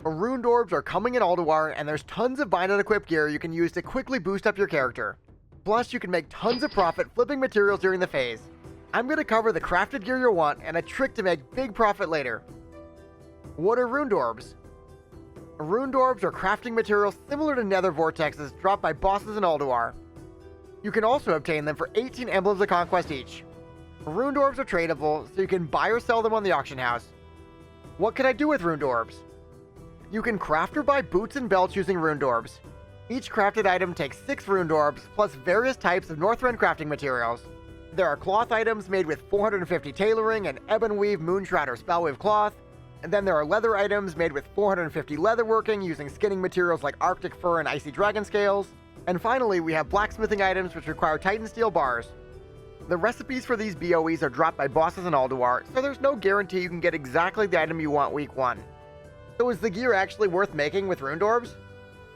Runed Orbs are coming in Ulduar, and there's tons of bind and equip gear you can use to quickly boost up your character. Plus, you can make tons of profit flipping materials during the phase. I'm going to cover the crafted gear you'll want and a trick to make big profit later. What are Runed Orbs? Runed Orbs are crafting materials similar to nether vortexes dropped by bosses in Ulduar. You can also obtain them for 18 Emblems of Conquest each. Runed Orbs are tradable, so you can buy or sell them on the auction house. What can I do with Runed Orbs? You can craft or buy boots and belts using Runed Orbs. Each crafted item takes 6 Runed Orbs, plus various types of Northrend crafting materials. There are cloth items made with 450 tailoring and ebon weave, moonshroud, or spellweave cloth. And then there are leather items made with 450 leatherworking using skinning materials like Arctic fur and icy dragon scales. And finally, we have blacksmithing items which require Titan steel bars. The recipes for these BOEs are dropped by bosses in Ulduar, so there's no guarantee you can get exactly the item you want week 1. So is the gear actually worth making with Runed Orbs?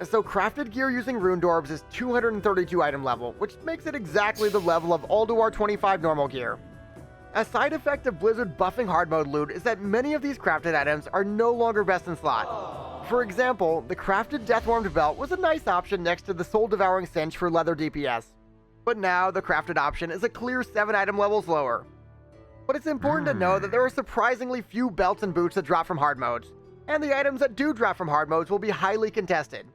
So crafted gear using Runed Orbs is 232 item level, which makes it exactly the level of Ulduar 25 normal gear. A side effect of Blizzard buffing hard mode loot is that many of these crafted items are no longer best in slot. For example, the crafted Deathwormed belt was a nice option next to the Soul Devouring Cinch for leather DPS. But now the crafted option is a clear 7 item levels lower. But it's important to know that there are surprisingly few belts and boots that drop from hard modes, and the items that do drop from hard modes will be highly contested.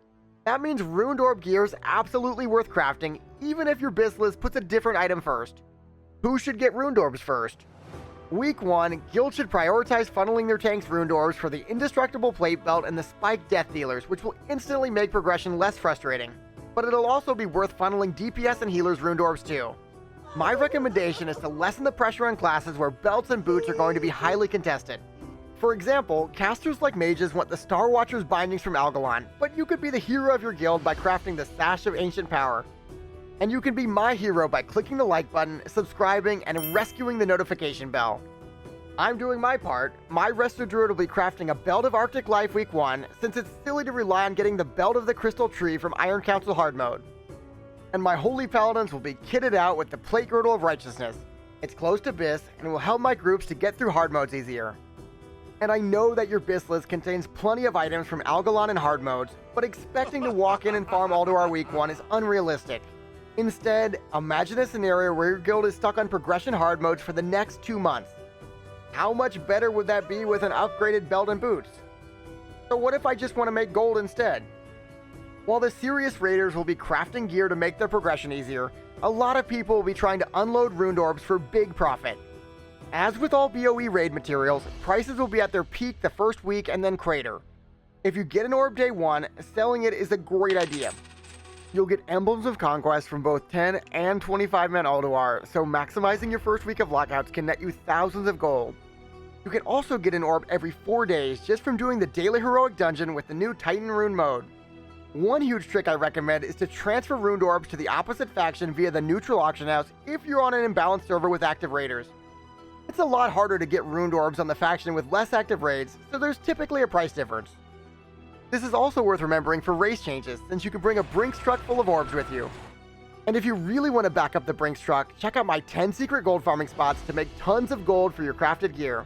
That means Runed Orb gear is absolutely worth crafting, even if your biz list puts a different item first. Who should get Runed Orbs first? Week 1, guilds should prioritize funneling their tanks Runed Orbs for the Indestructible Plate Belt and the Spike Death Dealers, which will instantly make progression less frustrating. But it'll also be worth funneling DPS and healers Runed Orbs too. My recommendation is to lessen the pressure on classes where belts and boots are going to be highly contested. For example, casters like mages want the Star Watcher's bindings from Algalon, but you could be the hero of your guild by crafting the Sash of Ancient Power. And you can be my hero by clicking the like button, subscribing, and rescuing the notification bell. I'm doing my part. My Resto Druid will be crafting a Belt of Arctic Life week 1, since it's silly to rely on getting the Belt of the Crystal Tree from Iron Council hard mode. And my Holy Paladins will be kitted out with the Plate Girdle of Righteousness. It's close to Bis, and will help my groups to get through hard modes easier. And I know that your Bis list contains plenty of items from Algalon and hard modes, but expecting to walk in and farm Ulduar week 1 is unrealistic. Instead, imagine a scenario where your guild is stuck on progression hard modes for the next 2 months. How much better would that be with an upgraded belt and boots? So what if I just want to make gold instead? While the serious raiders will be crafting gear to make their progression easier, a lot of people will be trying to unload Runed Orbs for big profit. As with all BOE raid materials, prices will be at their peak the first week and then crater. If you get an orb day 1, selling it is a great idea. You'll get Emblems of Conquest from both 10 and 25 men Ulduar, so maximizing your first week of lockouts can net you thousands of gold. You can also get an orb every 4 days just from doing the daily heroic dungeon with the new Titan Rune mode. One huge trick I recommend is to transfer Runed Orbs to the opposite faction via the neutral auction house if you're on an imbalanced server with active raiders. It's a lot harder to get Runed Orbs on the faction with less active raids, so there's typically a price difference. This is also worth remembering for race changes, since you can bring a Brinks truck full of orbs with you. And if you really want to back up the Brinks truck, check out my 10 secret gold farming spots to make tons of gold for your crafted gear.